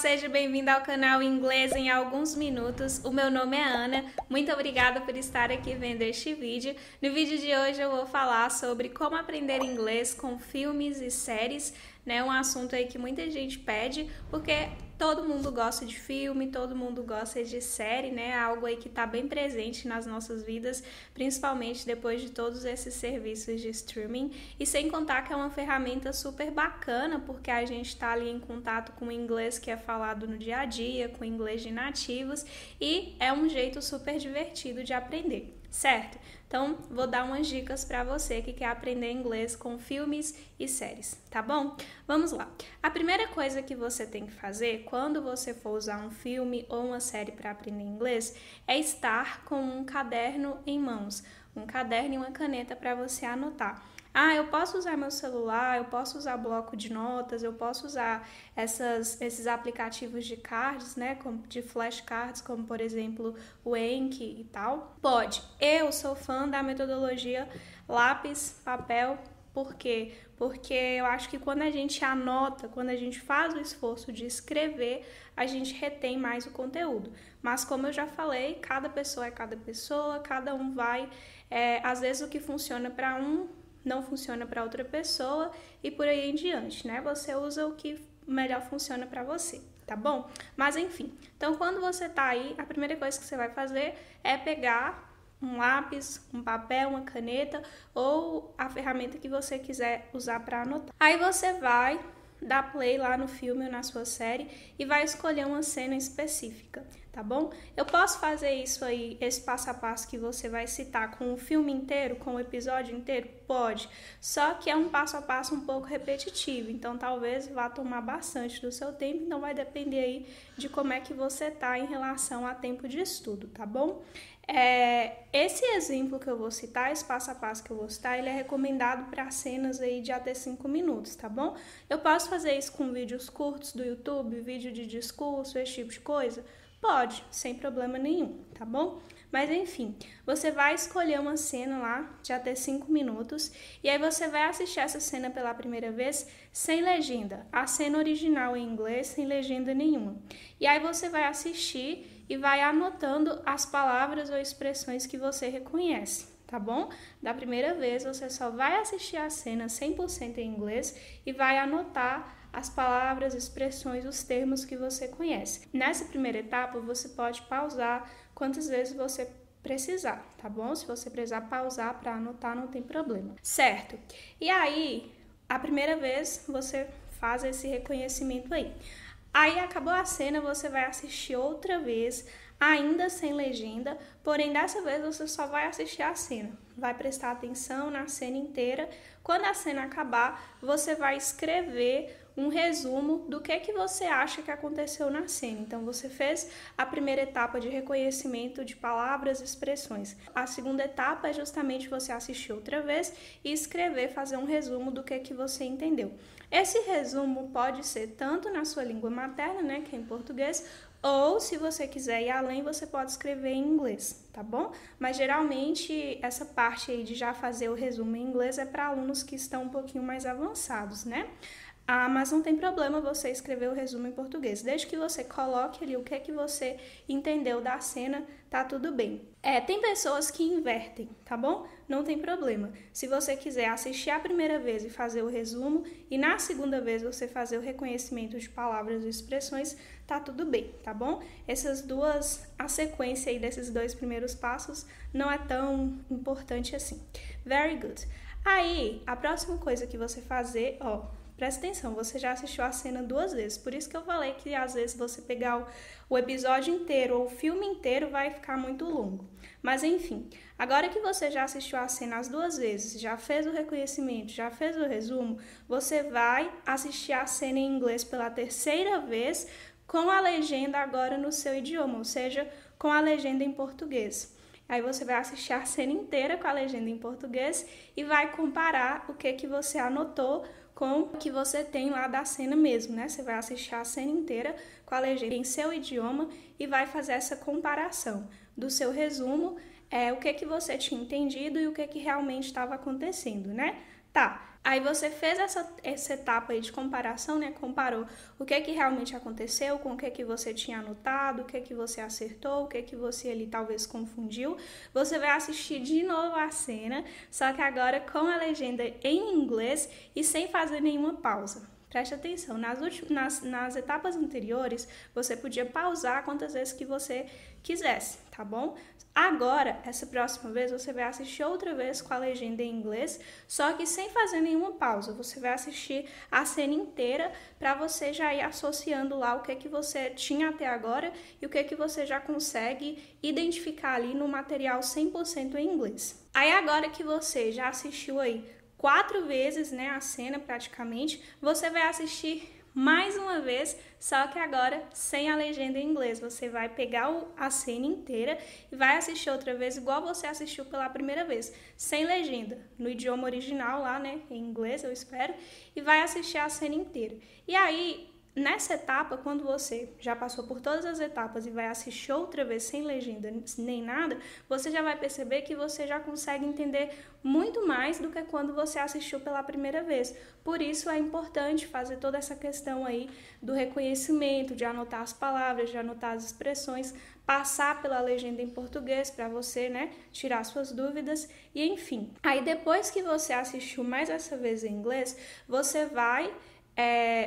seja bem-vindo ao canal Inglês em Alguns Minutos. O meu nome é Ana, muito obrigada por estar aqui vendo este vídeo. No vídeo de hoje eu vou falar sobre como aprender inglês com filmes e séries, né? Um assunto aí que muita gente pede, porque todo mundo gosta de filme, todo mundo gosta de série, né? Algo aí que tá bem presente nas nossas vidas, principalmente depois de todos esses serviços de streaming. E sem contar que é uma ferramenta super bacana, porque a gente tá ali em contato com o inglês que é falado no dia a dia, com o inglês de nativos, e é um jeito super divertido de aprender, certo? Então, vou dar umas dicas para você que quer aprender inglês com filmes e séries, tá bom? Vamos lá. A primeira coisa que você tem que fazer quando você for usar um filme ou uma série para aprender inglês é estar com um caderno em mãos, um caderno e uma caneta para você anotar. Eu posso usar meu celular, eu posso usar bloco de notas, eu posso usar esses aplicativos de cards, né, de flashcards, como por exemplo o Anki e tal? Pode. Eu sou fã da metodologia lápis, papel. Por quê? Porque eu acho que quando a gente anota, quando a gente faz o esforço de escrever, a gente retém mais o conteúdo. Mas como eu já falei, cada pessoa é cada pessoa, cada um vai... às vezes o que funciona para um não funciona para outra pessoa e por aí em diante, né? Você usa o que melhor funciona para você, tá bom? Mas enfim, então quando você tá aí, a primeira coisa que você vai fazer é pegar um lápis, um papel, uma caneta ou a ferramenta que você quiser usar para anotar. Aí você vai dar play lá no filme ou na sua série e vai escolher uma cena específica, tá bom? Eu posso fazer isso aí, esse passo a passo que você vai citar com o filme inteiro, com o episódio inteiro? Pode, só que é um passo a passo um pouco repetitivo, então talvez vá tomar bastante do seu tempo, então vai depender aí de como é que você tá em relação a tempo de estudo, tá bom? Esse exemplo que eu vou citar, esse passo a passo que eu vou citar, ele é recomendado para cenas aí de até 5 minutos, tá bom? Eu posso fazer isso com vídeos curtos do YouTube, vídeo de discurso, esse tipo de coisa? Pode, sem problema nenhum, tá bom? Mas enfim, você vai escolher uma cena lá de até 5 minutos e aí você vai assistir essa cena pela primeira vez sem legenda, a cena original em inglês sem legenda nenhuma. E aí você vai assistir e vai anotando as palavras ou expressões que você reconhece, tá bom? Da primeira vez você só vai assistir a cena 100% em inglês e vai anotar as palavras, expressões, os termos que você conhece. Nessa primeira etapa, você pode pausar quantas vezes você precisar, tá bom? Se você precisar pausar para anotar, não tem problema, certo? E aí, a primeira vez você faz esse reconhecimento aí. Aí acabou a cena, você vai assistir outra vez, ainda sem legenda, porém dessa vez você só vai assistir a cena. Vai prestar atenção na cena inteira. Quando a cena acabar, você vai escrever um resumo do que você acha que aconteceu na cena. Então você fez a primeira etapa de reconhecimento de palavras e expressões. A segunda etapa é justamente você assistir outra vez e escrever, fazer um resumo do que você entendeu. Esse resumo pode ser tanto na sua língua materna, né, que é em português, ou se você quiser ir além, você pode escrever em inglês, tá bom? Mas geralmente essa parte aí de já fazer o resumo em inglês é para alunos que estão um pouquinho mais avançados, né? Mas não tem problema você escrever o resumo em português. Desde que você coloque ali o que você entendeu da cena, tá tudo bem. Tem pessoas que invertem, tá bom? Não tem problema. Se você quiser assistir a primeira vez e fazer o resumo, e na segunda vez você fazer o reconhecimento de palavras e expressões, tá tudo bem, tá bom? A sequência aí desses dois primeiros passos não é tão importante assim. Very good. Aí, a próxima coisa que você fazer, presta atenção, você já assistiu a cena 2 vezes, por isso que eu falei que às vezes você pegar o episódio inteiro ou o filme inteiro vai ficar muito longo. Mas enfim, agora que você já assistiu a cena as 2 vezes, já fez o reconhecimento, já fez o resumo, você vai assistir a cena em inglês pela 3ª vez com a legenda agora no seu idioma, ou seja, com a legenda em português. Aí você vai assistir a cena inteira com a legenda em português e vai comparar o que você anotou com o que você tem lá da cena mesmo, né? Você vai assistir a cena inteira com a legenda em seu idioma e vai fazer essa comparação do seu resumo, o que você tinha entendido e o que realmente estava acontecendo, né? Tá, aí você fez essa etapa aí de comparação, né? Comparou o que realmente aconteceu, com o que você tinha anotado, o que você acertou, o que você ali talvez confundiu. Você vai assistir de novo a cena, só que agora com a legenda em inglês e sem fazer nenhuma pausa. Preste atenção, nas etapas anteriores, você podia pausar quantas vezes que você quisesse, tá bom? Agora, essa próxima vez, você vai assistir outra vez com a legenda em inglês, só que sem fazer nenhuma pausa. Você vai assistir a cena inteira para você já ir associando lá o que você tinha até agora e o que você já consegue identificar ali no material 100% em inglês. Aí agora que você já assistiu aí 4 vezes, né, a cena praticamente, você vai assistir mais uma vez, só que agora sem a legenda em inglês. Você vai pegar a cena inteira e vai assistir outra vez igual você assistiu pela primeira vez, sem legenda, no idioma original lá, né, em inglês, eu espero, e vai assistir a cena inteira. E aí, nessa etapa, quando você já passou por todas as etapas e vai assistir outra vez sem legenda nem nada, você já vai perceber que você já consegue entender muito mais do que quando você assistiu pela primeira vez. Por isso é importante fazer toda essa questão aí do reconhecimento, de anotar as palavras, de anotar as expressões, passar pela legenda em português para você, né, tirar suas dúvidas e enfim. Aí depois que você assistiu mais essa vez em inglês, você vai...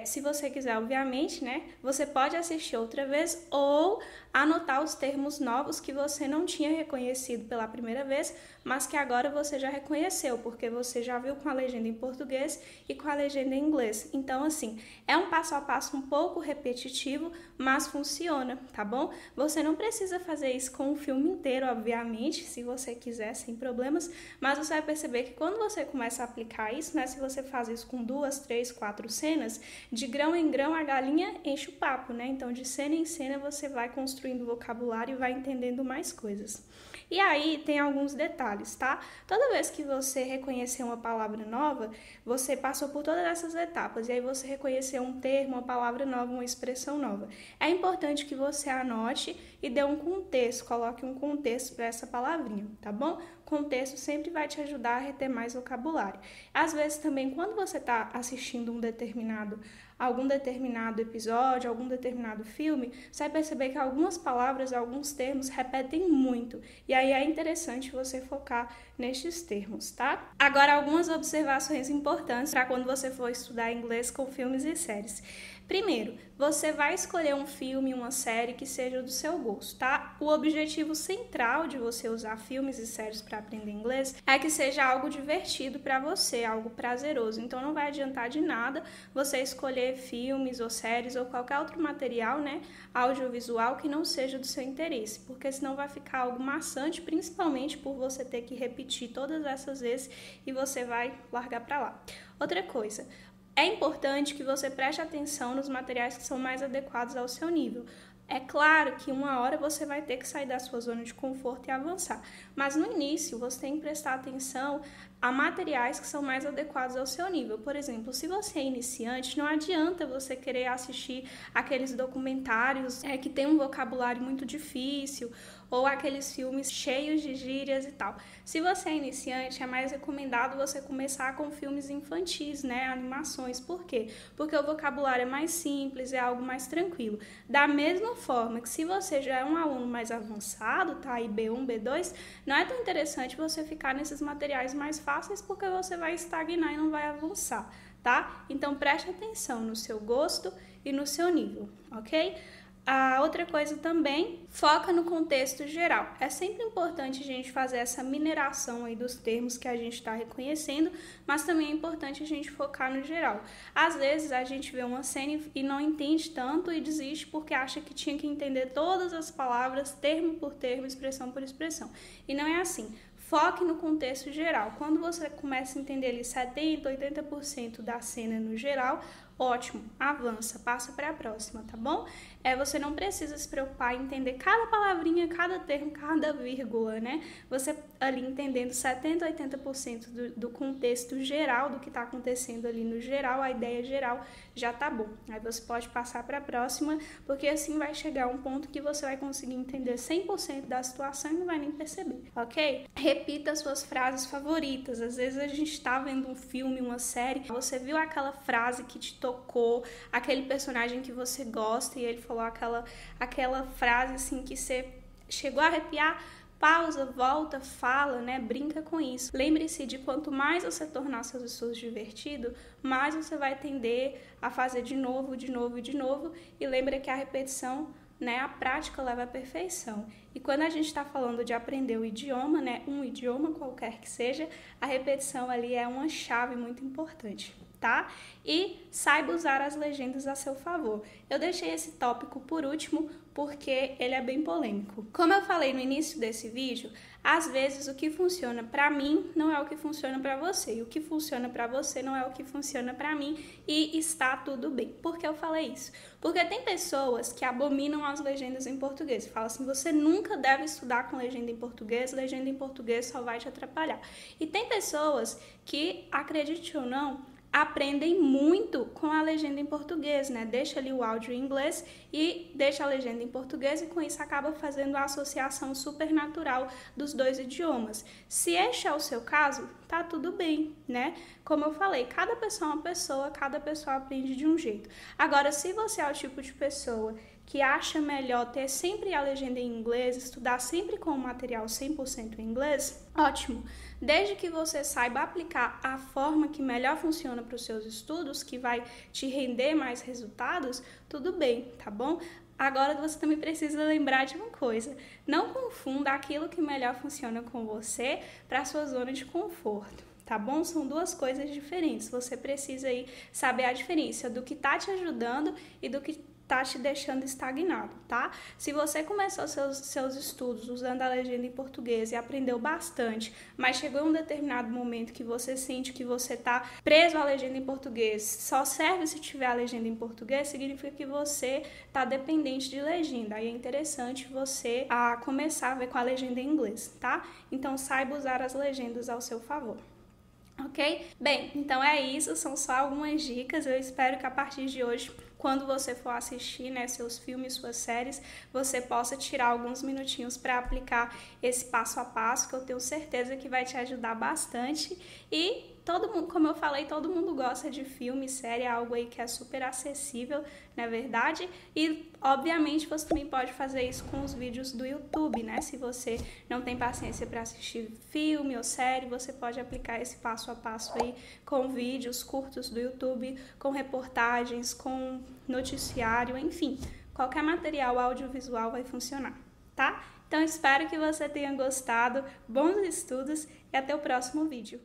se você quiser, obviamente, né, você pode assistir outra vez ou anotar os termos novos que você não tinha reconhecido pela primeira vez, mas que agora você já reconheceu, porque você já viu com a legenda em português e com a legenda em inglês. Então, assim, é um passo a passo um pouco repetitivo, mas funciona, tá bom? Você não precisa fazer isso com o filme inteiro, obviamente, se você quiser, sem problemas, mas você vai perceber que quando você começa a aplicar isso, né, se você faz isso com 2, 3, 4 cenas, de grão em grão a galinha enche o papo, né? Então, de cena em cena você vai construindo vocabulário e vai entendendo mais coisas. E aí tem alguns detalhes, tá? Toda vez que você reconhecer uma palavra nova, você passou por todas essas etapas e aí você reconheceu um termo, uma palavra nova, uma expressão nova. É importante que você anote e dê um contexto, coloque um contexto para essa palavrinha, tá bom? Contexto sempre vai te ajudar a reter mais vocabulário. Às vezes também, quando você está assistindo algum determinado episódio, algum determinado filme, você vai perceber que algumas palavras, alguns termos repetem muito. E aí é interessante você focar nestes termos, tá? Agora, algumas observações importantes para quando você for estudar inglês com filmes e séries. Primeiro, você vai escolher um filme, uma série que seja do seu gosto, tá? O objetivo central de você usar filmes e séries para aprender inglês é que seja algo divertido para você, algo prazeroso. Então não vai adiantar de nada você escolher filmes ou séries ou qualquer outro material, né, audiovisual que não seja do seu interesse, porque senão vai ficar algo maçante, principalmente por você ter que repetir todas essas vezes e você vai largar para lá. Outra coisa, é importante que você preste atenção nos materiais que são mais adequados ao seu nível. É claro que uma hora você vai ter que sair da sua zona de conforto e avançar, mas no início você tem que prestar atenção a materiais que são mais adequados ao seu nível. Por exemplo, se você é iniciante, não adianta você querer assistir aqueles documentários que tem um vocabulário muito difícil ou aqueles filmes cheios de gírias e tal. Se você é iniciante, é mais recomendado você começar com filmes infantis, né, animações. Por quê? Porque o vocabulário é mais simples, é algo mais tranquilo. Da mesma forma que se você já é um aluno mais avançado, tá aí B1, B2, não é tão interessante você ficar nesses materiais mais fáceis porque você vai estagnar e não vai avançar, tá? Então preste atenção no seu gosto e no seu nível, ok? A outra coisa também, foca no contexto geral. É sempre importante a gente fazer essa mineração aí dos termos que a gente está reconhecendo, mas também é importante a gente focar no geral. Às vezes a gente vê uma cena e não entende tanto e desiste porque acha que tinha que entender todas as palavras, termo por termo, expressão por expressão. E não é assim. Foque no contexto geral. Quando você começa a entender ali 70%, 80% da cena no geral, ótimo, avança, passa para a próxima, tá bom? Você não precisa se preocupar em entender cada palavrinha, cada termo, cada vírgula, né? Você ali entendendo 70, 80% do contexto geral do que está acontecendo ali no geral, a ideia geral já tá bom. Aí você pode passar para a próxima, porque assim vai chegar um ponto que você vai conseguir entender 100% da situação e não vai nem perceber, ok? Repita as suas frases favoritas. Às vezes a gente tá vendo um filme, uma série, você viu aquela frase que te tocou, aquele personagem que você gosta e ele falou aquela frase assim que você chegou a arrepiar. Pausa, volta, fala, né? Brinca com isso. Lembre-se de quanto mais você tornar seus estudos divertidos, mais você vai tender a fazer de novo, de novo e de novo. E lembre que a repetição, né, a prática leva à perfeição. E quando a gente está falando de aprender o idioma, né, um idioma qualquer que seja, a repetição ali é uma chave muito importante, tá? E saiba usar as legendas a seu favor. Eu deixei esse tópico por último porque ele é bem polêmico. Como eu falei no início desse vídeo, às vezes o que funciona para mim não é o que funciona para você, e o que funciona para você não é o que funciona para mim, e está tudo bem. Por que eu falei isso? Porque tem pessoas que abominam as legendas em português, falam assim, você nunca deve estudar com legenda em português só vai te atrapalhar. E tem pessoas que, acredite ou não, aprendem muito com a legenda em português, né? Deixa ali o áudio em inglês e deixa a legenda em português e com isso acaba fazendo a associação supernatural dos dois idiomas. Se este é o seu caso, tá tudo bem, né? Como eu falei, cada pessoa é uma pessoa, cada pessoa aprende de um jeito. Agora, se você é o tipo de pessoa que acha melhor ter sempre a legenda em inglês, estudar sempre com o material 100% em inglês, ótimo. Desde que você saiba aplicar a forma que melhor funciona para os seus estudos, que vai te render mais resultados, tudo bem, tá bom? Agora você também precisa lembrar de uma coisa, não confunda aquilo que melhor funciona com você para a sua zona de conforto. Tá bom? São duas coisas diferentes. Você precisa aí saber a diferença do que tá te ajudando e do que tá te deixando estagnado, tá? Se você começou seus estudos usando a legenda em português e aprendeu bastante, mas chegou um determinado momento que você sente que você tá preso à legenda em português, só serve se tiver a legenda em português, significa que você tá dependente de legenda. Aí é interessante você começar a ver com a legenda em inglês, tá? Então saiba usar as legendas ao seu favor. Ok? Bem, então é isso, são só algumas dicas. Eu espero que a partir de hoje, quando você for assistir, né, seus filmes, suas séries, você possa tirar alguns minutinhos para aplicar esse passo a passo, que eu tenho certeza que vai te ajudar bastante. E todo mundo, como eu falei, todo mundo gosta de filme, série, é algo aí que é super acessível, na verdade. E, obviamente, você também pode fazer isso com os vídeos do YouTube, né? Se você não tem paciência para assistir filme ou série, você pode aplicar esse passo a passo aí com vídeos curtos do YouTube, com reportagens, com noticiário, enfim. Qualquer material audiovisual vai funcionar, tá? Então, espero que você tenha gostado. Bons estudos e até o próximo vídeo.